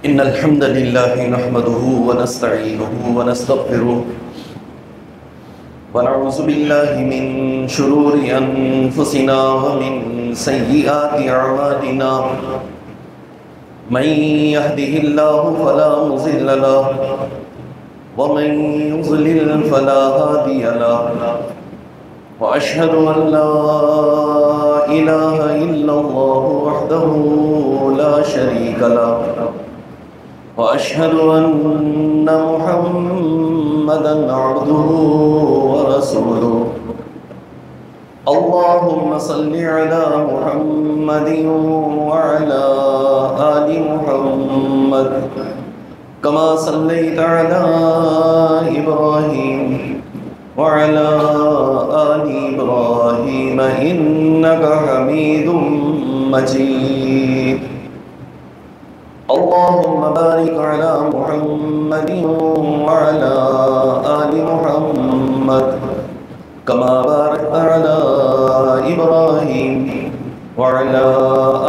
إن الحمد لله نحمده ونستعينه ونستغفره ونعوذ بالله من شرور أنفسنا ومن سيئات أعمالنا من يهده الله فلا مضل له ومن يضلل فلا هادي له وأشهد أن لا إله إلا الله وحده لا شريك له وأشهد أن محمدًا عبده ورسوله اللهم صل على محمد وعلى آل محمد كما صليت على إبراهيم وعلى آل إبراهيم إنك حميد مجيد اللهم بارك على محمد وعلى آل محمد كما باركت على إبراهيم وعلى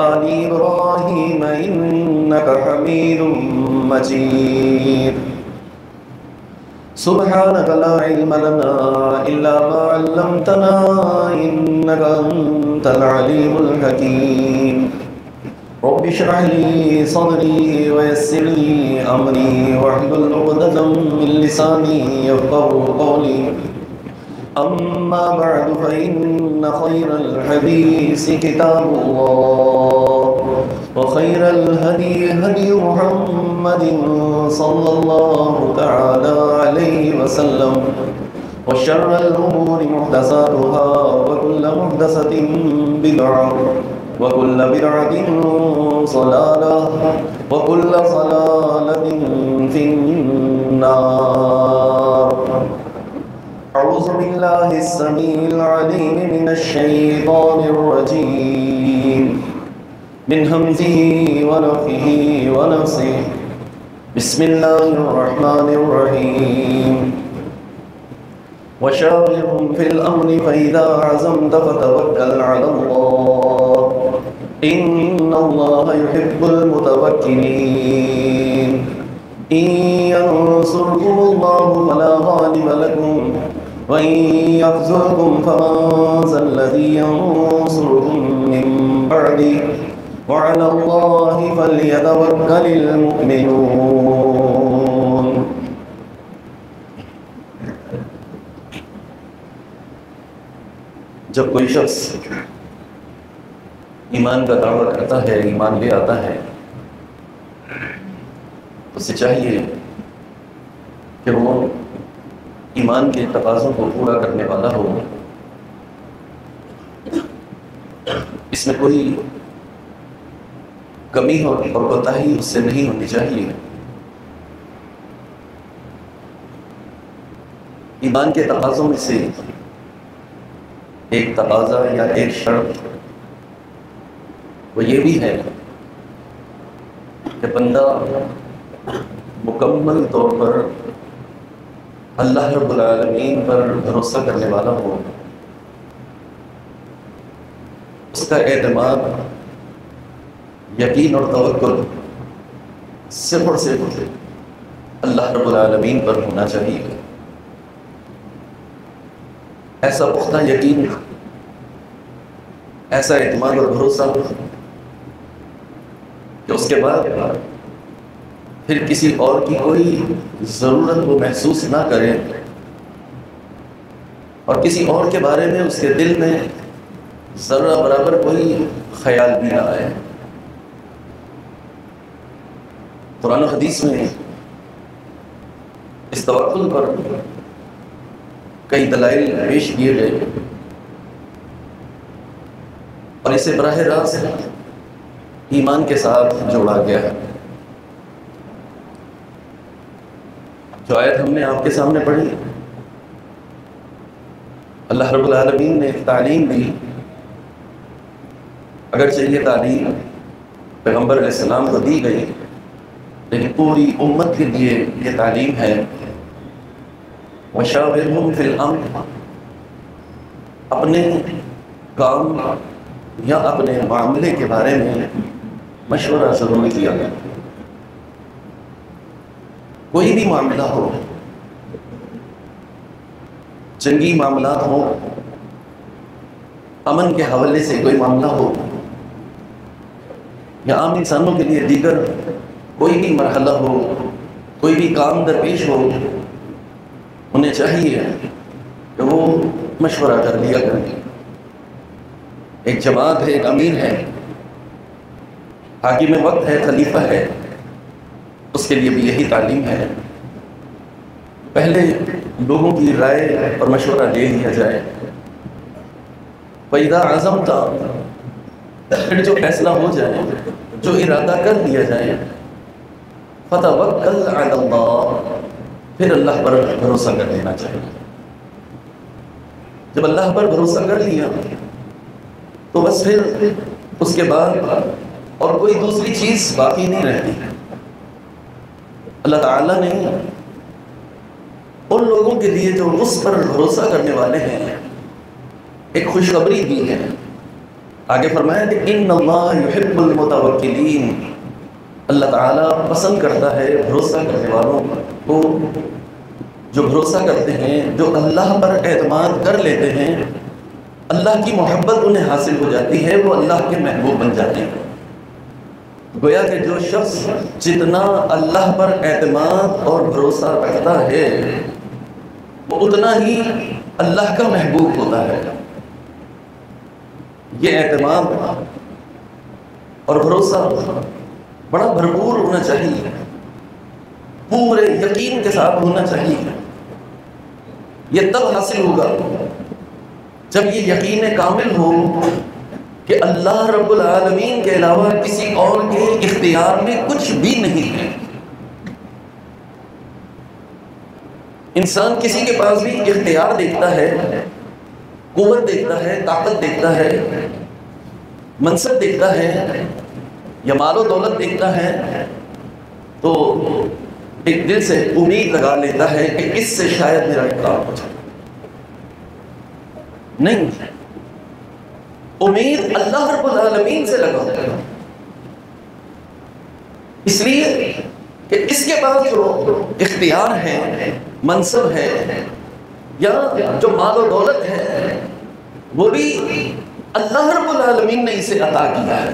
آل إبراهيم إنك حميد مجيد سبحانك لا علم لنا إلا ما علمتنا إنك أنت العليم الحكيم رب اشرح لي صدري ويسر لي أمري واحلل عقدة من لساني يفقهوا قولي أما بعد فإن خير الحديث كتاب الله وخير الهدي هدي محمد صلى الله تعالى عليه وسلم وشر الأمور محدثاتها وكل محدثة بدعة وكل بدعة ضلالة وكل ضلالة في النار أعوذ بالله السميع العليم من الشيطان الرجيم من همزه ونفخه ونفسه بسم الله الرحمن الرحيم وشاورهم في الأمر فإذا عزمت فتوكل على الله إن الله يحب المتوكلين إن ينصركم الله فلا غالب لكم وإن يخذلكم فمن ذا الذي ينصركم من بعده وعلى الله فليتوكل المؤمنون. جب کوئی شخص ایمان کا دعویٰ کرتا ہے، ایمان لے آتا ہے، اسے چاہیے کہ وہ ایمان کے تقاضوں کو پورا کرنے والا ہو، اس میں کوئی کمی ہو اور کوتاہی اس سے نہیں ہونی چاہیے۔ ایمان کے تقاضوں میں سے ایک تقاضا یا ایک شرط وہ یہ بھی ہے کہ بندہ مکمل طور پر اللہ رب العالمین پر بھروسہ کرنے والا ہو، اس کا اعتماد، یقین اور توکل صرف اور صرف اللہ رب العالمین پر ہونا چاہیے۔ ایسا پختہ یقین، ایسا اعتماد اور بھروسہ کہ اس کے بعد پھر کسی اور کی کوئی ضرورت وہ محسوس نہ کرے اور کسی اور کے بارے میں اس کے دل میں ذرہ برابر کوئی خیال بھی نہ آئے۔ قرآن و حدیث میں اس توکل پر کئی دلائل پیش کیے گئے اور اسے براہ راست ایمان کے ساتھ جوڑا گیا ہے۔ جو آیت ہم نے آپ کے سامنے پڑھی، اللہ رب العالمین نے ایک تعلیم دی، اگرچہ یہ تعلیم پیغمبر علیہ السلام کو دی گئی لیکن پوری امت کے لیے یہ تعلیم ہے۔ وَشَاوِرْهُمْ فِي الْأَمْرِ، اپنے کام یا اپنے معاملے کے بارے میں مشورہ ضرور کیا گیا۔ کوئی بھی معاملہ ہو، جنگی معاملات ہو، امن کے حوالے سے کوئی معاملہ ہو، یا عام انسانوں کے لیے دیگر کوئی بھی مرحلہ ہو، کوئی بھی کام درپیش ہو، انہیں چاہیے کہ وہ مشورہ کر لیا کریں۔ ایک جماعت ہے، ایک امیر ہے، حاکم وقت ہے، خلیفہ ہے، اس کے لیے بھی یہی تعلیم ہے، پہلے لوگوں کی رائے اور مشورہ لے لیا جائے۔ فَإِذَا عَزَمْتَ، پھر جو فیصلہ ہو جائے، جو ارادہ کر لیا جائے، فَتَوَكَّلْ عَلَى اللَّهِ، پھر اللہ پر بھروسہ کر لینا چاہیے۔ جب اللہ پر بھروسہ کر لیا تو بس پھر اس کے بعد اور کوئی دوسری چیز باقی نہیں رہتی۔ اللہ تعالیٰ نے ان لوگوں کے لیے جو اس پر بھروسہ کرنے والے ہیں ایک خوشخبری دی ہے۔ آگے فرمایا کہ ان اللہ یحب المتوکلین، اللہ تعالیٰ پسند کرتا ہے بھروسہ کرنے والوں کو، جو بھروسہ کرتے ہیں، جو اللہ پر اعتماد کر لیتے ہیں، اللہ کی محبت انہیں حاصل ہو جاتی ہے، وہ اللہ کے محبوب بن جاتے ہیں۔ گویا کہ جو شخص جتنا اللہ پر اعتماد اور بھروسہ رکھتا ہے وہ اتنا ہی اللہ کا محبوب ہوتا ہے۔ یہ اعتماد اور بھروسہ بڑا بھرپور ہونا چاہیے، پورے یقین کے ساتھ ہونا چاہیے۔ یہ تب حاصل ہوگا جب یہ یقین کامل ہو کہ اللہ رب العالمین کے علاوہ کسی اور کے اختیار میں کچھ بھی نہیں ہے۔ انسان کسی کے پاس بھی اختیار دیکھتا ہے، قوت دیکھتا ہے، طاقت دیکھتا ہے، منصب دیکھتا ہے یا مال و دولت دیکھتا ہے تو ایک دل سے امید لگا لیتا ہے کہ اس سے شاید میرا کام ہو جائے۔ نہیں، امید اللہ رب العالمین سے لگا ہے، اس لیے کہ اس کے پاس جو اختیار ہے، منصب ہے یا جو مال و دولت ہے وہ بھی اللہ رب العالمین نے اسے عطا کیا ہے،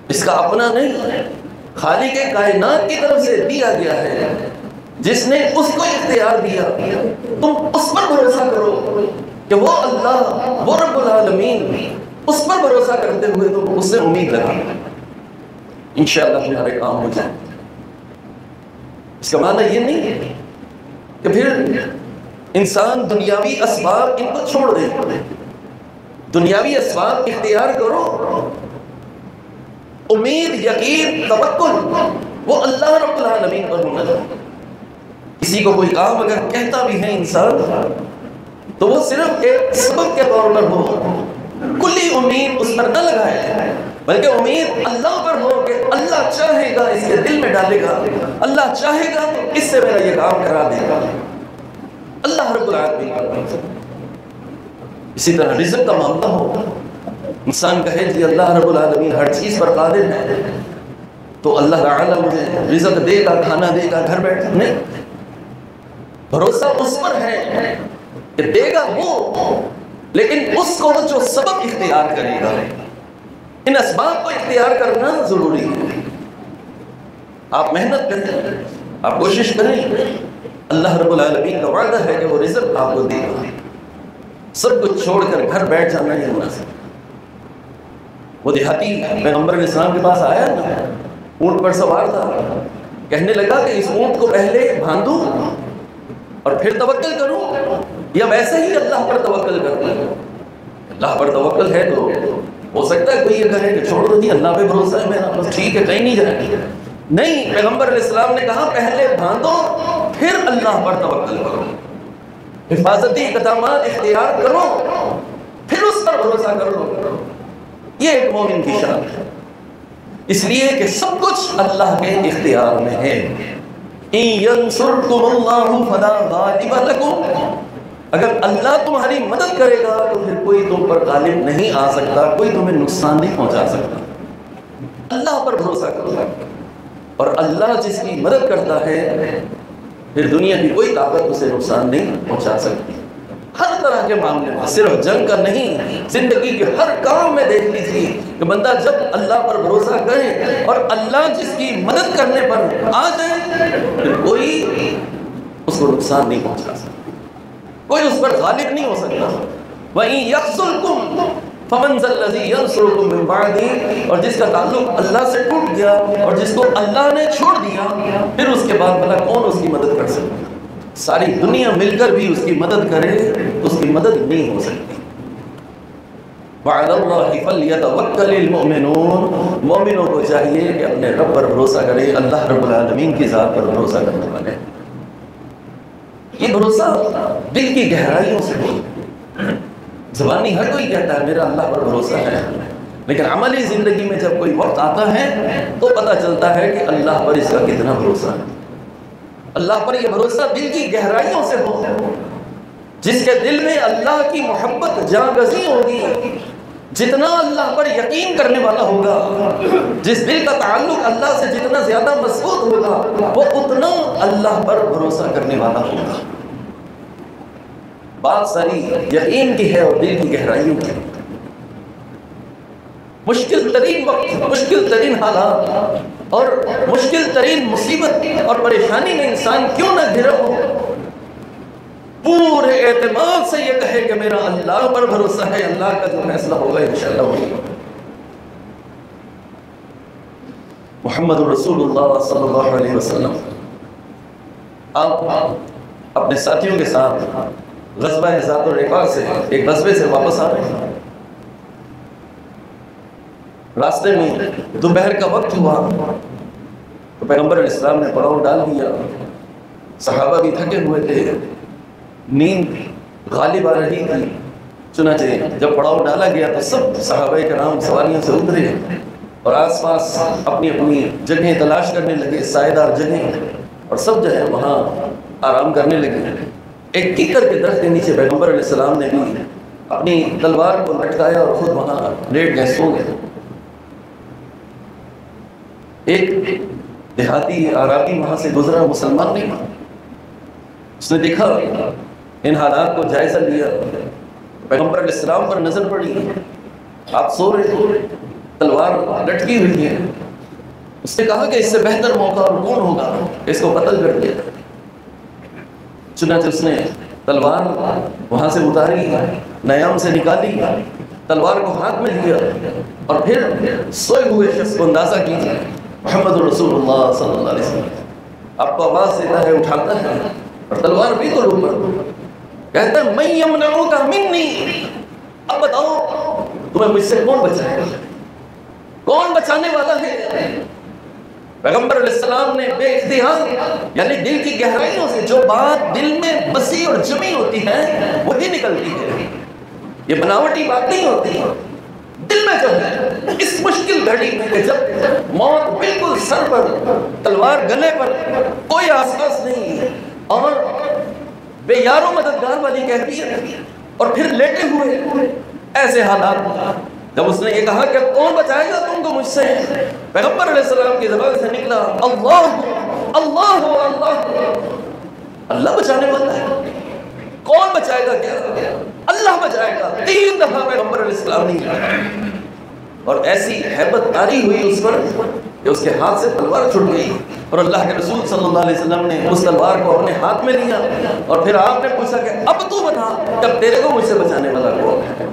اس کا اپنا نہیں، خالق کائنات کی طرف سے دیا گیا ہے، جس نے اس کو اختیار دیا۔ تم اس پر بھروسہ کرو کہ وہ اللہ، وہ رب العالمین، اس پر بھروسہ کرتے ہوئے تم اس سے امید لگا، انشاءاللہ تمہارے کام ہو جائے۔ اس کا معنی یہ نہیں ہے کہ پھر انسان دنیاوی اسباب ان کو چھوڑ دے، دنیاوی اسباب اختیار کرو، امید، یقین، توکل وہ اللہ رب العالمین پر ہونا چاہیے۔ کسی کو کوئی کام اگر کہتا بھی ہے انسان تو وہ صرف ایک سبب کے طور پر ہو، کلی امید اس پر نہ لگائے، بلکہ امید اللہ پر ہو کہ اللہ چاہے گا اس کے دل میں ڈالے گا، اللہ چاہے گا تو اس سے میرا یہ کام کرا دے گا، اللہ رب العالمین۔ اسی طرح رزق کا معاملہ ہو، انسان کہے جی اللہ رب العالمین ہر چیز پر قادر ہے تو اللہ تعالیٰ مجھے رزق دے گا، کھانا دے گا، گھر بیٹھ، نہیں، بھروسہ اس پر ہے کہ دے گا وہ، لیکن اس کو جو سبب اختیار کرے گا، ان اسباب کو اختیار کرنا ضروری ہے۔ آپ محنت کریں، آپ کوشش کریں، اللہ رب العالمین کا وعدہ ہے کہ وہ رزق آپ کو دے گا۔ سب کچھ چھوڑ کر گھر بیٹھ جانا ہے مناسب۔ وہ دیہاتی پیغمبر اسلام کے پاس آیا نا، اونٹ پر سوار تھا، کہنے لگا کہ اس اونٹ کو پہلے باندھوں اور پھر توکل کروں یا ویسے ہی اللہ پر توکل کروں؟ اللہ پر توکل ہے تو ہو سکتا ہے کوئی یہ کہے کہ چھوڑ دو جی اللہ پہ بھروسہ ہے میرا، بس ٹھیک ہے کہیں نہیں جائے۔ نہیں، پیغمبر علیہ السلام نے کہا پہلے باندھو پھر اللہ پر توکل کرو، حفاظتی اقدامات اختیار کرو پھر اس پر بھروسہ کرو۔ یہ ایک مومن کی شان ہے، اس لیے کہ سب کچھ اللہ کے اختیار میں ہے۔ إِن يَنْصُرْكُمُ اللَّهُ فَلَا غَالِبَ لَكُمْ، اگر اللہ تمہاری مدد کرے گا تو پھر کوئی تم پر غالب نہیں آ سکتا، کوئی تمہیں نقصان نہیں پہنچا سکتا۔ اللہ پر بھروسہ کرو، اور اللہ جس کی مدد کرتا ہے پھر دنیا کی کوئی طاقت اسے نقصان نہیں پہنچا سکتی۔ ہر طرح کے معاملے میں، صرف جنگ کا نہیں، زندگی کے ہر کام میں دیکھ لیجیے کہ بندہ جب اللہ پر بھروسہ کرے اور اللہ جس کی مدد کرنے پر آ جائے پھر کوئی اس کو نقصان نہیں پہنچا سکتا، کوئی اس پر غالب نہیں ہو سکتا۔ وَإِن يَخْذُلْكُمْ فَمَنْ ذَا الَّذِي يَنْصُرُكُمْ مِنْ بَعْدِهِ، اور جس کا تعلق اللہ سے ٹوٹ گیا اور جس کو اللہ نے چھوڑ دیا پھر اس کے بعد بھلا کون اس کی مدد کر سکتا؟ ساری دنیا مل کر بھی اس کی مدد کرے تو اس کی مدد نہیں ہو سکتی۔ وَعَلَى اللَّهِ فَلْيَتَوَكَّلِ الْمُؤْمِنُونَ، مومنوں کو چاہیے کہ اپنے رب پر بھروسہ کرے، اللہ رب العالمین کی ذات پر بھروسہ کرنے والے۔ یہ بھروسہ دل کی گہرائیوں سے ہو، زبانی ہر کوئی کہتا ہے میرا اللہ پر بھروسہ ہے، لیکن عملی زندگی میں جب کوئی وقت آتا ہے تو پتہ چلتا ہے کہ اللہ پر اس کا کتنا بھروسہ ہے۔ اللہ پر یہ بھروسہ دل کی گہرائیوں سے ہو، جس کے دل میں اللہ کی محبت جاں گزی ہوگی، جتنا اللہ پر یقین کرنے والا ہوگا، جس دل کا تعلق اللہ سے جتنا زیادہ مضبوط ہوگا وہ اتنا اللہ پر بھروسہ کرنے والا ہوگا۔ بات ساری یقین کی ہے اور دل کی گہرائیوں کی۔ مشکل ترین وقت، مشکل ترین حالات اور مشکل ترین مصیبت اور پریشانی میں انسان کیوں نہ گھرا ہو، پورے اعتماد سے یہ کہے کہ میرا اللہ پر بھروسہ ہے، اللہ کا جو فیصلہ ہوگا انشاءاللہ ہوگا۔ محمد رسول اللہ صلی اللہ علیہ وسلم آپ اپنے ساتھیوں کے ساتھ غزوہ ذات الرقاع سے ایک غزوے سے واپس آ رہے ہیں۔ راستے میں دوپہر کا وقت ہوا تو پیغمبر علیہ السلام نے پڑاؤ ڈال دیا، صحابہ بھی تھکے ہوئے تھے، نیند غالب آ رہی تھی، چنانچہ جب پڑاؤ ڈالا گیا تو سب صحابہ کرام سواریوں سے اترے اور آس پاس اپنی اپنی جگہیں تلاش کرنے لگے، سائے دار جگہیں، اور سب جو ہے وہاں آرام کرنے لگے۔ ایک کیکر کے درخت کے نیچے پیغمبر علیہ السلام نے بھی اپنی تلوار کو لٹکایا اور خود وہاں لیٹ گئے، سو گئے۔ ایک دیہاتی عربی وہاں سے گزرا، مسلمان نہیں، اس نے دیکھا ان حالات کو جائزہ لیا، پیغمبر علیہ السلام پر نظر پڑی، آپ سو رہے، تلوار لٹکی ہوئی ہے، اس نے کہا کہ اس سے بہتر موقع اور کون ہوگا اس کو قتل کر دیا۔ چنانچہ اس نے تلوار وہاں سے اتاری، نیام سے نکالی، تلوار کو ہاتھ میں لیا اور پھر سوئے ہوئے شخص کو اندازہ کیجیے محمد رسول اللہ صلی اللہ علیہ وسلم آپ کو آواز دیتا ہے، اٹھاتا ہے اور تلوار بھی تو اوپر کہتا ہے میں یمنعوک منی، اب بتاؤ تمہیں مجھ سے کون بچائے گا، کون بچانے والا ہے؟ پیغمبر علیہ السلام نے بے اختیار یعنی دل کی گہرائیوں سے جو بات دل میں بسی اور جمی ہوتی ہے وہی نکلتی ہے، یہ بناوٹی بات نہیں ہوتی، دل میں جو ہے اس مشکل گھڑی میں کہ جب موت بالکل سر پر، تلوار گلے پر، کوئی آس پاس نہیں اور بے یار و مددگار والی کیفیت اور پھر لیٹے ہوئے ایسے حالات، جب اس نے یہ کہا کہ کون بچائے گا تم کو مجھ سے، پیغمبر علیہ السلام کی زبان سے نکلا اللہ اللہ اللہ، اللہ بچانے والا ہے، کون بچائے گا؟ کیا اللہ بچائے گا؟ 3 دفعہ پیغمبر علیہ السلام نے کہا اور ایسی ہیبت طاری ہوئی اس پر کہ اس کے ہاتھ سے تلوار چھوٹ گئی اور اللہ کے رسول صلی اللہ علیہ وسلم نے اس تلوار کو اپنے ہاتھ میں لیا اور پھر آپ نے پوچھا کہ اب تو بتا کہ تیرے کو مجھ سے بچانے والا کون ہے؟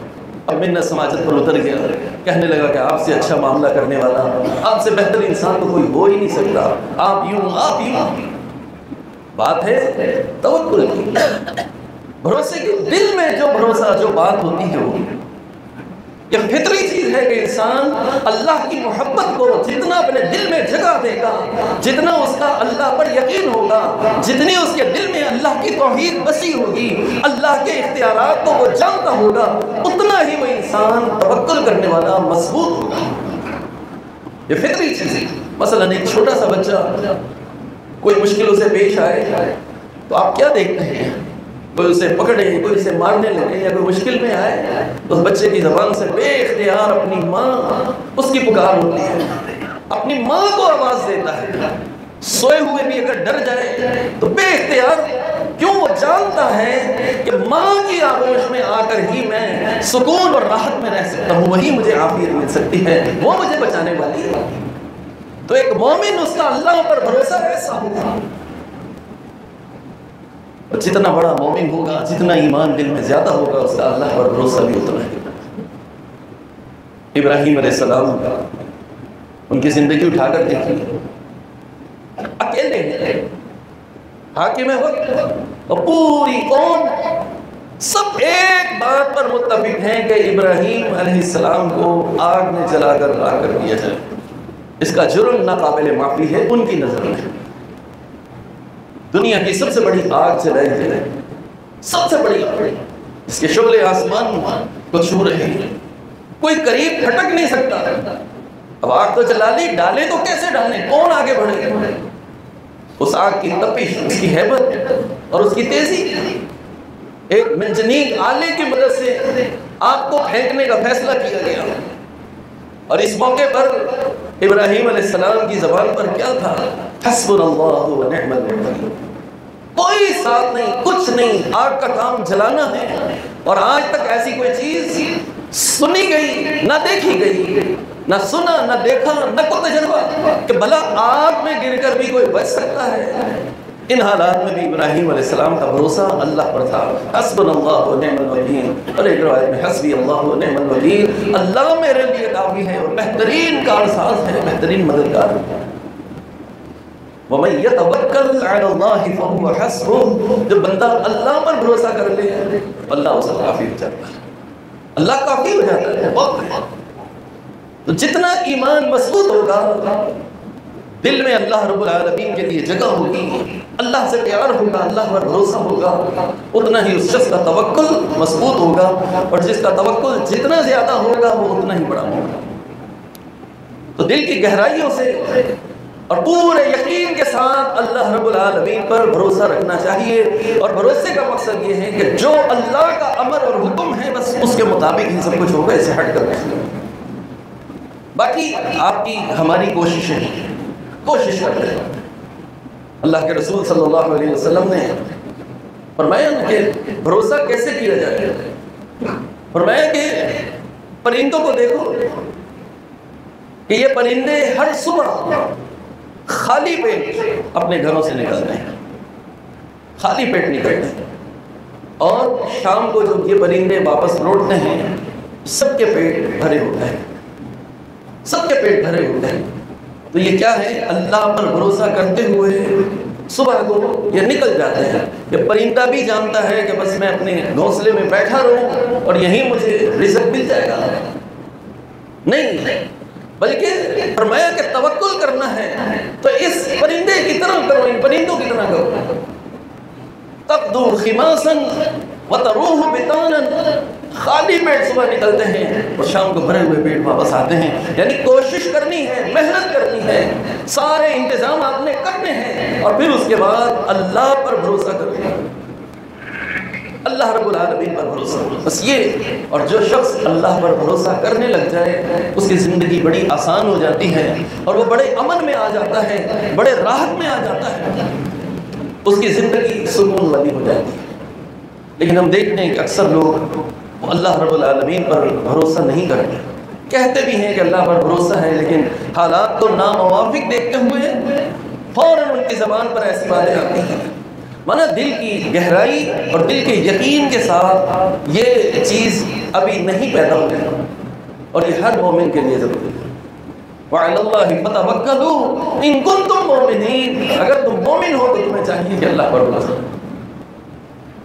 اب منت سماجت پر اتر گیا، کہنے لگا کہ آپ سے اچھا معاملہ کرنے والا، آپ سے بہتر انسان تو کوئی ہو ہی نہیں سکتا، آپ یوں۔ بات ہے توکل کی، بھروسے کی، دل میں جو بھروسہ، جو بات ہوتی ہے وہ یہ فطری چیز ہے کہ انسان اللہ کی محبت کو جتنا اپنے دل میں جگہ دے گا، جتنا اس کا اللہ پر یقین ہوگا، جتنی اس کے دل میں اللہ کی توحید بسی ہوگی، اللہ کے اختیارات کو وہ جانتا ہوگا، اتنا ہی وہ انسان توکل کرنے والا مضبوط ہوگا۔ یہ فطری چیز ہے۔ مثلا ایک چھوٹا سا بچہ کوئی مشکلوں سے پیش آئے تو آپ کیا دیکھتے ہیں؟ کوئی اسے پکڑے، کوئی اسے مارنے لگے یا کوئی مشکل میں آئے تو اس بچے کی زبان سے بے اختیار اپنی ماں اس کی پکار ہوتی ہے، اپنی ماں کو آواز دیتا ہے، سوئے ہوئے بھی اگر ڈر جائے تو بے اختیار، کیوں؟ وہ جانتا ہے کہ ماں کی آغوش میں آ کر ہی میں سکون اور راحت میں رہ سکتا ہوں، وہی مجھے عافیت مل سکتی ہے، وہ مجھے بچانے والی ہے۔ تو ایک مومن، اس کا اللہ پر بھروسہ ایسا ہوگا، جتنا بڑا مومن ہوگا، جتنا ایمان دل میں زیادہ ہوگا، اس کا اللہ پر بھروسہ بھی اتنا ہے۔ ابراہیم علیہ السلام ان کی زندگی اٹھا کر دیکھیے، اکیلے ہیں، حاکم وقت اور پوری قوم سب ایک بات پر متفق ہیں کہ ابراہیم علیہ السلام کو آگ میں جلا کر راکھ کر دیا جائے، اس کا جرم ناقابل معافی ہے ان کی نظر میں۔ دنیا کی سب سے بڑی آگ جلائی جائے، سب سے بڑی آگ، اس کے شعلے آسمان کو چھو رہے ہیں، کوئی قریب پھٹک نہیں سکتا۔ اب آگ تو جلا لی، ڈالے تو کیسے ڈالیں، کون آگے بڑھے گا؟ اس آگ کی تپش، اس کی ہیبت اور اس کی تیزی، ایک منجنیق آلے کی مدد سے آگ کو پھینکنے کا فیصلہ کیا گیا۔ اور اس موقع پر ابراہیم علیہ السلام کی زبان پر کیا تھا؟ حسبنا اللہ و نعم الوکیل، کوئی ساتھ نہیں، کچھ نہیں، آگ کا کام جلانا ہے۔ اور آج تک ایسی کوئی چیز سنی گئی نہ دیکھی گئی، نہ سنا نہ دیکھا نہ کوئی تجربہ کہ بھلا آگ میں گر کر بھی کوئی بچ سکتا ہے۔ ان حالات میں بھی ابراہیم علیہ السلام کا بھروسہ اللہ پر تھا، حسبنا اللہ و نعم الوکیل، اور ایک روایت میں حسبی اللہ و نعم الوکیل، اللہ میرے لیے کافی ہے اور بہترین کارساز ہے، بہترین مددگار ہے۔ وَمَن يَتَوَكَّلْ عَلَى اللَّهِ فَهُوَ حَسْبُهُ، جب بندہ اللہ پر بھروسہ کر لے اللہ اسے کافی ہو جاتا ہے، اللہ کافی ہو جاتا ہے بہت۔ تو جتنا ایمان مضبوط ہوگا، دل میں اللہ رب العالمین کے لیے جگہ ہوگی، اللہ سے پیار ہوگا، اللہ پر بھروسہ ہوگا، اتنا ہی اس شخص کا توکل مضبوط ہوگا، اور جس کا توکل جتنا زیادہ ہوگا وہ اتنا ہی بڑا ہوگا۔ تو دل کی گہرائیوں سے اور پورے یقین کے ساتھ اللہ رب العالمین پر بھروسہ رکھنا چاہیے، اور بھروسے کا مقصد یہ ہے کہ جو اللہ کا امر اور حکم ہے بس اس کے مطابق ہی سب کچھ ہوگا، اسے ہٹ کر نہیں۔ باقی آپ کی ہماری کوشش کرتے ہیں۔ اللہ کے رسول صلی اللہ علیہ وسلم نے فرمایا کہ بھروسہ کیسے کیا جائے، فرمایا کہ پرندوں کو دیکھو کہ یہ پرندے ہر صبح خالی پیٹ اپنے گھروں سے نکلتے ہیں، خالی پیٹ نکلتے ہیں، اور شام کو جب یہ پرندے واپس لوٹتے ہیں سب کے پیٹ بھرے ہوتے ہیں، سب کے پیٹ بھرے ہوتے ہیں۔ تو یہ کیا ہے؟ اللہ پر بھروسہ کرتے ہوئے صبح کو یہ نکل جاتے ہیں۔ یہ پرندہ بھی جانتا ہے کہ بس میں اپنے گھونسلے میں بیٹھا رہوں اور یہیں مجھے رزق مل جائے گا، نہیں، بلکہ فرمایا کہ توکل کرنا ہے تو اس پرندے کی طرح کرو، ان پرندوں کی طرح کرو۔ تغدو خماسا وتروح بطانا، خالی پیٹ صبح نکلتے ہیں اور شام کو بھرے ہوئے پیٹ واپس آتے ہیں۔ یعنی کوشش کرنی ہے، محنت کرنی ہے، سارے انتظام آپ نے کرنے ہیں، اور پھر اس کے بعد اللہ پر بھروسہ کرنا ہے، اللہ رب العالمین پر بھروسہ، بس یہ۔ اور جو شخص اللہ پر بھروسہ کرنے لگ جائے اس کی زندگی بڑی آسان ہو جاتی ہے، اور وہ بڑے امن میں آ جاتا ہے، بڑے راحت میں آ جاتا ہے، اس کی زندگی سکون والی ہو جاتی ہے۔ لیکن ہم دیکھتے ہیں کہ اکثر لوگ اللہ رب العالمین پر بھروسہ نہیں کرتے، کہتے بھی ہیں کہ اللہ پر بھروسہ ہے، لیکن حالات کو ناموافق دیکھتے ہوئے فوراً ان کی زبان پر ایسی باتیں آتی ہیں، مانا دل کی گہرائی اور دل کے یقین کے ساتھ یہ چیز ابھی نہیں پیدا ہوئی، اور یہ ہر مومن کے لیے ضروری ہے۔ وَعَلَى اللَّهِ فَتَوَكَّلُوا إِن كُنتُم مُؤْمِنِينَ، اگر تم مومن ہو تو تمہیں چاہیے کہ اللہ پر بھروسہ کرو۔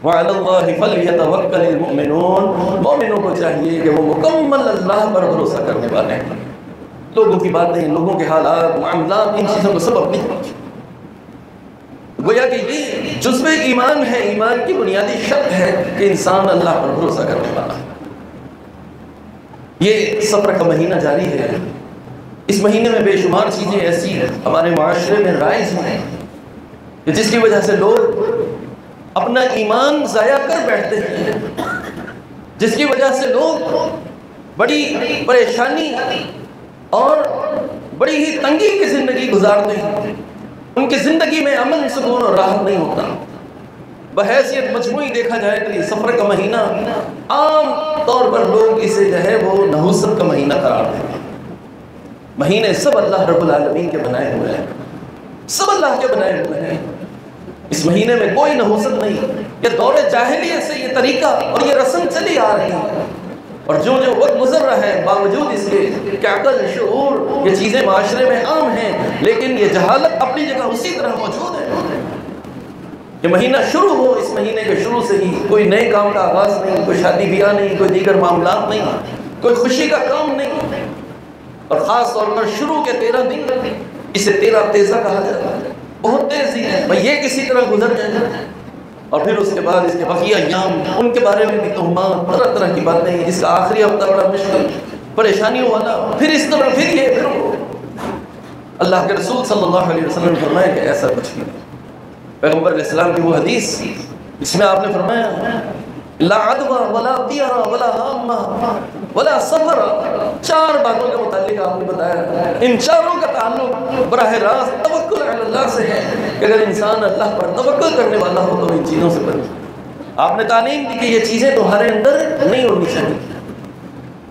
وَعَلَى اللَّهِ فَلْيَتَوَكَّلِ الْمُؤْمِنُونَ، مومنوں کو چاہیے کہ وہ مکمل اللہ پر بھروسہ کرنے والے ہیں، لوگوں کی باتیں، لوگوں کے حالات، معاملات، ان چیزوں کو سب اپنی گویا کہ یہ جزو ایمان ہے، ایمان کی بنیادی شرط ہے کہ انسان اللہ پر بھروسہ کرنے والا ہے۔ یہ صبر کا مہینہ جاری ہے، اس مہینے میں بے شمار چیزیں ایسی ہمارے معاشرے میں رائج ہیں کہ جس کی وجہ سے لوگ اپنا ایمان ضائع کر بیٹھتے ہیں، جس کی وجہ سے لوگ بڑی پریشانی اور بڑی ہی تنگی کی زندگی گزارتے ہیں، ان کی زندگی میں امن سکون اور راحت نہیں ہوتا۔ بحیثیت مجموعی دیکھا جائے تو یہ سفر کا مہینہ عام طور پر لوگ اسے جو ہے وہ نحوست کا مہینہ قرار دیتے ہیں۔ مہینے سب اللہ رب العالمین کے بنائے ہوئے ہیں، سب اللہ کے بنائے ہوئے ہیں۔ اس مہینے میں کوئی نحوست نہیں۔ یہ دور جاہلیت سے یہ طریقہ اور یہ رسم چلی آ رہی ہے، اور جو وقت گزر رہا ہے باوجود اس کے کہ عقل شعور یہ چیزیں معاشرے میں عام ہیں، لیکن یہ جہالت اپنی جگہ اسی طرح موجود ہے۔ یہ مہینہ شروع ہو، اس مہینے کے شروع سے ہی کوئی نئے کام کا آغاز نہیں، کوئی شادی بیاہ نہیں، کوئی دیگر معاملات نہیں، کوئی خوشی کا کام نہیں، اور خاص طور پر شروع کے 13 دن اسے 13 تیزہ کہا جاتا ہے، بہت تیزی ہے بھئی یہ کسی طرح گزر جائے، اور پھر اس کے بعد اس کے بقیہ ایام ان کے بارے میں بھی تہمات، طرح طرح کی باتیں، جس کا آخری ہفتہ بڑا مشکل پریشانیوں والا، پھر اس طرح پھر یہ پھر وہ۔ اللہ کے رسول صلی اللہ علیہ وسلم نے فرمایا کہ ایسا کچھ بھی نہیں۔ پیغمبر علیہ السلام کی وہ حدیث اس میں آپ نے فرمایا لا عدوى ولا طیرہ ولا ہامہ ولا سفر، 4 باتوں کے متعلق آپ نے بتایا، ان چاروں کا تعلق براہ راست توکل علی اللہ سے ہے کہ اگر انسان اللہ پر توکل کرنے والا ہو تو ان چیزوں سے بچے۔ آپ نے تعلیم دی کہ یہ چیزیں تمہارے اندر نہیں ہونی چاہیے۔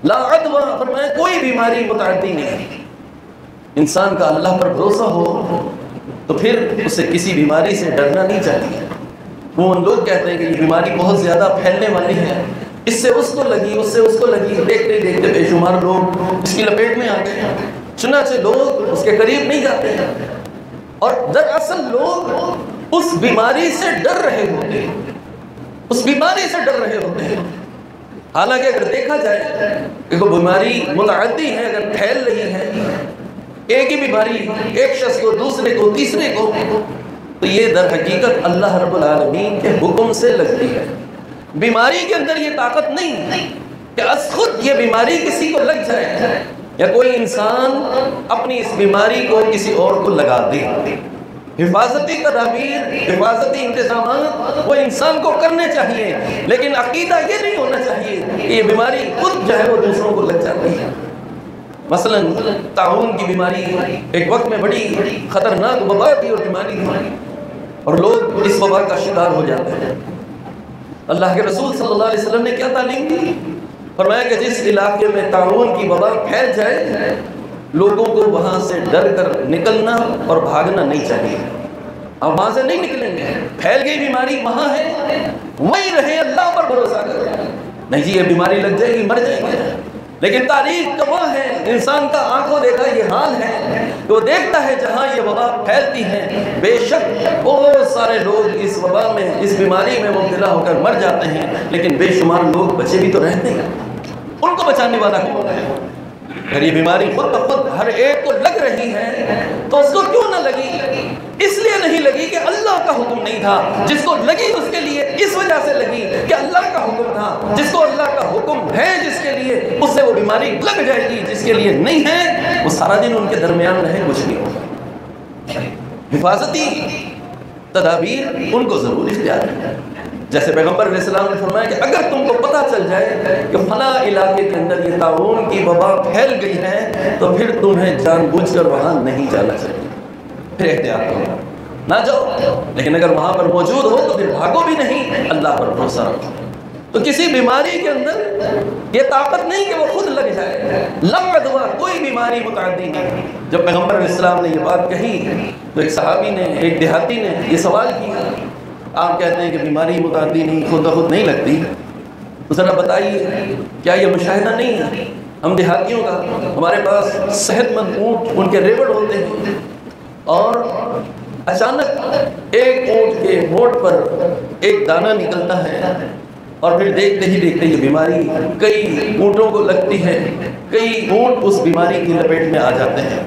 لا عدوى فرمایا کوئی بیماری متعدی نہیں، انسان کا اللہ پر بھروسہ ہو تو پھر اسے کسی بیماری سے ڈرنا نہیں چاہیے۔ وہ ان لوگ کہتے ہیں کہ یہ بیماری بہت زیادہ پھیلنے والی ہے، اس سے اس کو لگی، اس سے اس کو لگی، دیکھتے دیکھتے بے شمار لوگ اس کی لپیٹ میں آ گئے، چنانچہ لوگ اس کے قریب نہیں جاتے ہیں، اور دراصل لوگ اس بیماری سے ڈر رہے ہوتے ہیں، اس بیماری سے ڈر رہے ہوتے ہیں۔ حالانکہ اگر دیکھا جائے کہ وہ بیماری متعدی ہے، اگر پھیل رہی ہے، ایک ہی بیماری ایک شخص کو، دوسرے کو، تیسرے کو، تو یہ در حقیقت اللہ رب العالمین کے حکم سے لگتی ہے۔ بیماری کے اندر یہ طاقت نہیں کہ از خود یہ بیماری کسی کو لگ جائے، یا کوئی انسان اپنی اس بیماری کو کسی اور کو لگا دے۔ حفاظتی تدابیر، حفاظتی انتظامات وہ انسان کو کرنے چاہیے، لیکن عقیدہ یہ نہیں ہونا چاہیے کہ یہ بیماری خود جو ہے وہ دوسروں کو لگ جاتی ہے۔ مثلا طاعون کی بیماری ایک وقت میں بڑی خطرناک وبا تھی اور بیماری تھی، اور لوگ اس وبا کا شکار ہو جاتے ہیں۔ اللہ کے رسول صلی اللہ علیہ وسلم نے کیا تعلیم دی؟ فرمایا کہ جس علاقے میں طاعون کی وبا پھیل جائے، لوگوں کو وہاں سے ڈر کر نکلنا اور بھاگنا نہیں چاہیے۔ اب وہاں سے نہیں نکلیں گے، پھیل گئی بیماری وہاں ہے، وہیں رہے، اللہ پر بھروسہ کریں۔ نہیں جی یہ بیماری لگ جائے گی، مر جائیں گے، لیکن تاریخ گواہ ہے، انسان کا آنکھوں دیکھا یہ حال ہے کہ وہ دیکھتا ہے جہاں یہ وبا پھیلتی ہے، بے شک بہت سارے لوگ اس وبا میں، اس بیماری میں مبتلا ہو کر مر جاتے ہیں، لیکن بے شمار لوگ بچے بھی تو رہتے ہیں۔ ان کو بچانے والا کون ہے؟ اگر یہ بیماری خود بخود ہر ایک کو لگ رہی ہے تو اس کو کیوں نہ لگی؟ اس لیے نہیں لگی کہ اللہ کا حکم نہیں تھا، جس کو لگی اس کے لیے اس وجہ سے لگی کہ اللہ کا حکم تھا، جس کو اللہ کا حکم ہے جس کے لیے اس سے وہ بیماری لگ جائے گی، جس کے لیے نہیں ہے وہ سارا دن ان کے درمیان رہے، کچھ نہیں ہوگا۔ حفاظتی تدابیر ان کو ضرور اختیار ہے، جیسے پیغمبر علیہ السلام نے فرمایا کہ اگر تم کو پتہ چل جائے کہ فلاں علاقے کے اندر یہ طاعون کی وبا پھیل گئی ہے تو پھر تمہیں جان بوجھ کر وہاں نہیں جانا چاہیے، پھر احتیاط کرو، نہ جاؤ، لیکن اگر وہاں پر موجود ہو تو پھر بھاگو بھی نہیں، اللہ پر بھروسہ رکھو۔ تو کسی بیماری کے اندر یہ طاقت نہیں کہ وہ خود لگ جائے، لم عدوى کوئی بیماری متعدی نہیں۔ جب پیغمبر علیہ السلام نے یہ بات کہی تو ایک صحابی نے، ایک دیہاتی نے یہ سوال کیا، آپ کہتے ہیں کہ بیماری متعدی نہیں، خود بخود نہیں لگتی، تو ذرا بتائیے کیا یہ مشاہدہ نہیں ہے ہم دیہاتیوں کا؟ ہمارے پاس صحت مند اونٹ، ان کے ریوڑ ہوتے ہیں، اور اچانک ایک اونٹ کے ہونٹ پر ایک دانہ نکلتا ہے، اور پھر دیکھتے ہی دیکھتے یہ بیماری کئی اونٹوں کو لگتی ہے، کئی اونٹ اس بیماری کی لپیٹ میں آ جاتے ہیں۔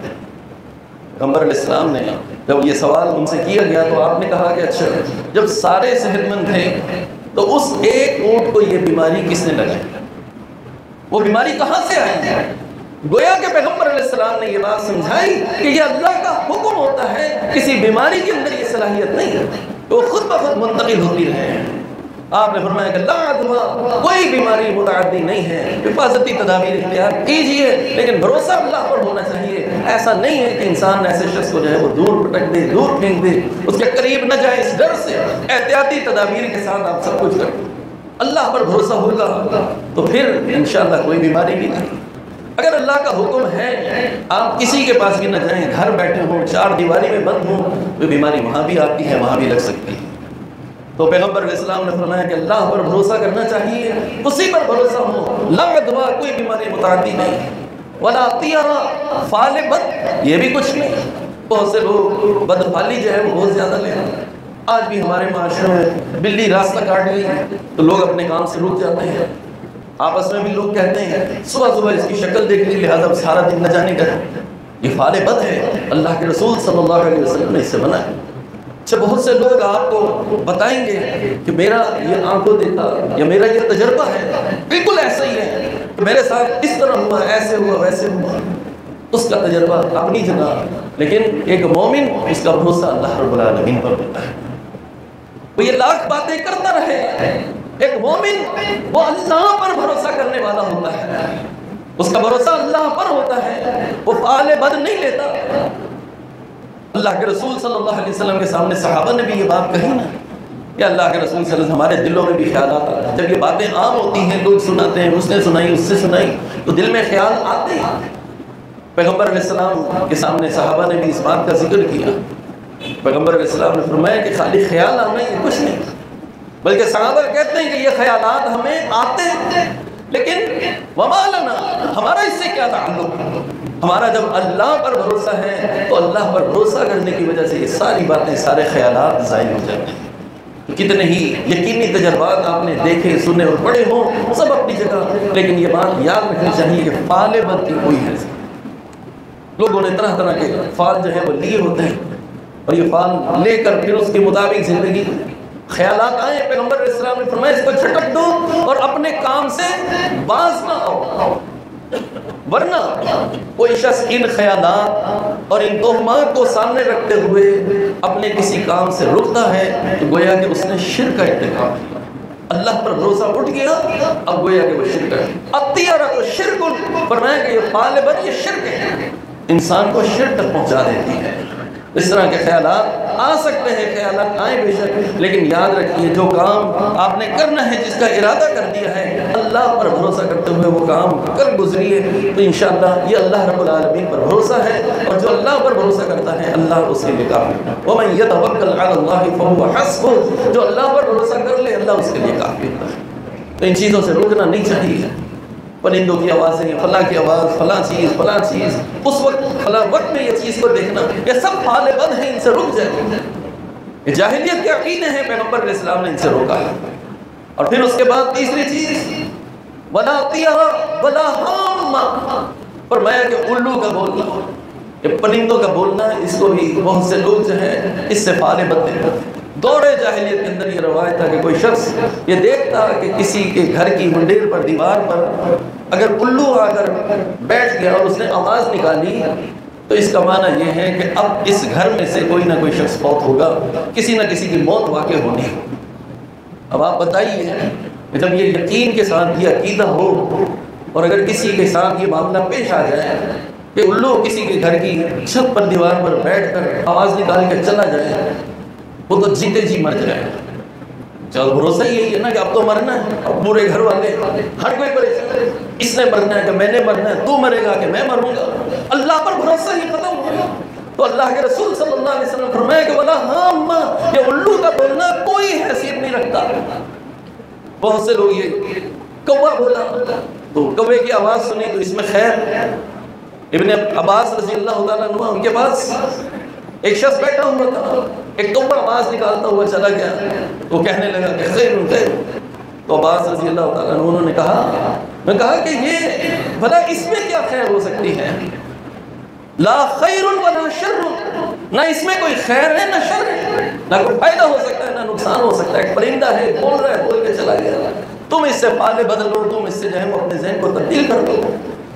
پیغمبر علیہ السلام نے جب یہ سوال ان سے کیا گیا تو آپ نے کہا کہ اچھا جب سارے صحت مند تھے تو اس ایک اونٹ کو یہ بیماری کس نے لگائی؟ وہ بیماری کہاں سے آئی ہے؟ گویا کہ پیغمبر علیہ السلام نے یہ بات سمجھائی کہ یہ اللہ کا حکم ہوتا ہے، کسی بیماری کے اندر یہ صلاحیت نہیں ہے، وہ خود بخود منتقل ہوتی رہے۔ آپ نے فرمایا کہ لا عدوى کوئی بیماری متعدی نہیں ہے، حفاظتی تدابیر اختیار کیجئے، لیکن بھروسہ اللہ پر ہونا چاہیے۔ ایسا نہیں ہے کہ انسان ایسے شخص کو جو ہے وہ دور پٹک دے، دور پھینک دے، اس کے قریب نہ جائے، اس ڈر سے احتیاطی تدابیر کے ساتھ آپ سب کچھ کریں۔ اللہ پر بھروسہ ہوگا تو پھر انشاءاللہ کوئی بیماری بھی نہیں۔ اگر اللہ کا حکم ہے آپ کسی کے پاس بھی نہ جائیں، گھر بیٹھے ہوں، چار دیواری میں بند ہوں، تو بیماری وہاں بھی آتی ہے، وہاں بھی لگ سکتی ہے۔ تو پیغمبر علیہ السلام نے فرمایا کہ اللہ پر بھروسہ کرنا چاہیے، اسی پر بھروسہ ہو، لا دعا کوئی بیماری متعدی نہیں، ولا طیرہ فال بد یہ بھی کچھ نہیں۔ بہت سے لوگ بدفالی جو ہے وہ بہت زیادہ لے رہے ہیں۔ آج بھی ہمارے معاشرے میں بلی راستہ کاٹ گئی تو لوگ اپنے کام سے رک جاتے ہیں، آپس میں بھی لوگ کہتے ہیں صبح صبح اس کی شکل دیکھ لی لہٰذا سارا دن نہ جانے گئے، یہ فال بد ہے، اللہ کے رسول صلی اللہ علیہ وسلم نے اس سے منع ہے۔ اچھا بہت سے لوگ آپ کو بتائیں گے کہ میرا یہ آنکھوں دیکھا یا میرا یہ تجربہ ہے بالکل ایسا ہی ہے، میرے ساتھ اس طرح ہوا، ایسے ہوا، ویسے ہوا، اس کا تجربہ اپنی جگہ، لیکن ایک مومن اس کا بھروسہ اللہ رب العالمین پر ہوتا ہے، وہ یہ لاکھ باتیں کرتا رہے، ایک مومن وہ اللہ پر بھروسہ کرنے والا ہوتا ہے، اس کا بھروسہ اللہ پر ہوتا ہے، وہ فعال بد نہیں لیتا۔ اللہ کے رسول صلی اللہ علیہ وسلم کے سامنے صحابہ نے بھی یہ بات کہی نا کہ اللہ کے رسول صلی اللہ علیہ وسلم ہمارے دلوں میں بھی خیالات آتے ہیں، جب یہ باتیں عام ہوتی ہیں، لوگ سناتے ہیں، اس نے سنائی، اس سے سنائی، تو دل میں خیال آتے ہیں۔ پیغمبر علیہ السلام کے سامنے صحابہ نے بھی اس بات کا ذکر کیا، پیغمبر علیہ السلام نے فرمایا کہ خالی خیال آنا یہ کچھ نہیں، بلکہ صحابہ کہتے ہیں کہ یہ خیالات ہمیں آتے ہیں، لیکن وما لنا ہمارا اس سے کیا تعلق؟ ہمارا جب اللہ پر بھروسہ ہے تو اللہ پر بھروسہ کرنے کی وجہ سے یہ ساری باتیں، سارے خیالات ظاہر ہو جاتے ہیں۔ کتنے ہی یقینی تجربات آپ نے دیکھے، سنے اور پڑھے ہوں، سب اپنی جگہ، لیکن یہ بات یاد رکھنی چاہیے کہ فعال بد کی کوئی حیثیت۔ لوگوں نے طرح طرح کے فعال جو ہے وہ لیے ہوتے ہیں، اور یہ فعال لے کر پھر اس کے مطابق زندگی خیالات آئے، پیغمبر علیہ السلام نے فرمایا اس کو جھٹک دو اور اپنے کام سے باز نہ آؤ، ورنہ کوئی شخص ان خیالات اور ان تہمات کو سامنے رکھتے ہوئے اپنے کسی کام سے رکتا ہے تو گویا کہ اس نے شرک کا ارتکاب کیا، اللہ پر بھروسہ اٹھ گیا، اب گویا کہ وہ شرک ہے۔ الطیرہ تو شرک، فرمایا کہ یہ فعال بد یہ شرک ہے، انسان کو شرک تک پہنچا دیتی ہے۔ اس طرح کے خیالات آ سکتے ہیں، خیالات آئیں بے شک، لیکن یاد رکھیے جو کام آپ نے کرنا ہے، جس کا ارادہ کر دیا ہے، اللہ پر بھروسہ کرتے ہوئے وہ کام کر گزریے تو انشاءاللہ یہ اللہ رب العالمین پر بھروسہ ہے، اور جو اللہ پر بھروسہ کرتا ہے اللہ اس کے لیے کافی ہے۔ وَمَن يَتَوَكَّلْ عَلَى اللَّهِ فَهُوَ حَسْبُهُ، جو اللہ پر بھروسہ کر لے اللہ اس کے لیے کافی ہوتا ہے۔ تو ان چیزوں سے رکنا نہیں چاہیے، پرندوں کی آوازیں، فلاں کی آواز، فلاں چیز، فلاں چیز، اس وقت فلاں وقت میں یہ چیز کو دیکھنا، یہ سب فعال بد ہیں، ان سے رک جائے۔ یہ جاہلیت کے عقیدے ہیں، پیغمبر علیہ السلام نے ان سے روکا ہے۔ اور پھر اس کے بعد تیسری چیز وَلَا طِيَرَ وَلَا حَامَّ، فرمایا کہ الو کا بولنا، یہ پرندوں کا بولنا، اس کو بھی بہت سے لوگ جو ہیں اس سے فعال بد ہیں۔ دور جاہلیت کے اندر یہ روایت تھا کہ کوئی شخص یہ دیکھتا کہ کسی کے گھر کی منڈیر پر، دیوار پر اگر الو آ کر بیٹھ گیا اور اس نے آواز نکالی تو اس کا معنی یہ ہے کہ اب اس گھر میں سے کوئی نہ کوئی شخص فوت ہوگا، کسی نہ کسی کی موت واقع ہونی ہے۔ اب آپ بتائیے کہ جب یہ یقین کے ساتھ یہ عقیدہ ہو اور اگر کسی کے ساتھ یہ معاملہ پیش آ جائے کہ الو کسی کے گھر کی چھت پر، دیوار پر بیٹھ کر آواز نکال کے چلا جائے، وہ تو جیتے جی مر جائے۔ چل بھروسہ یہی ہے نا کہ اب تو مرنا ہے، اب پورے گھر والے ہر کوئی پریشان، اس نے مرنا ہے کہ میں نے مرنا ہے، تو مرے گا کہ میں مروں گا، اللہ پر بھروسہ ہی ختم ہو گیا۔ تو اللہ کے رسول صلی اللہ علیہ وسلم فرمایا کہ وَلَا حَامَّ، یہ الو کا بولنا کوئی حیثیت نہیں رکھتا۔ بہت سے لوگ یہ کوا بولا تو کوے کی آواز سنی تو اس میں خیر۔ ابن عباس رضی اللہ تعالیٰ عنہ ان کے پاس ایک شخص بیٹھا ہوا تھا، ایک کوا آواز نکالتا ہوا چلا گیا، وہ کہنے لگا کہ خیر خیر۔ تو عباس رضی اللہ تعالیٰ عنہ انہوں نے کہا کہ یہ بھلا اس میں کیا خیر ہو سکتی ہے؟ لا خیر ولا شر، نہ اس میں کوئی خیر ہے نہ شر ہے، نہ کوئی فائدہ ہو سکتا ہے نہ نقصان ہو سکتا ہے۔ ایک پرندہ ہے، بول رہا ہے، بول کے چلا گیا، تم اس سے پالے بدل لو، تم اس سے جو ہے وہ اپنے ذہن کو تبدیل کر لو۔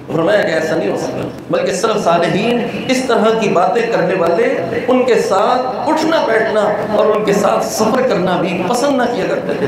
فرمایا کہ ایسا نہیں ہو سکتا، بلکہ صرف صالحین اس طرح کی باتیں کرنے والے ان کے ساتھ اٹھنا بیٹھنا اور ان کے ساتھ سفر کرنا بھی پسند نہ کیا کرتے تھے۔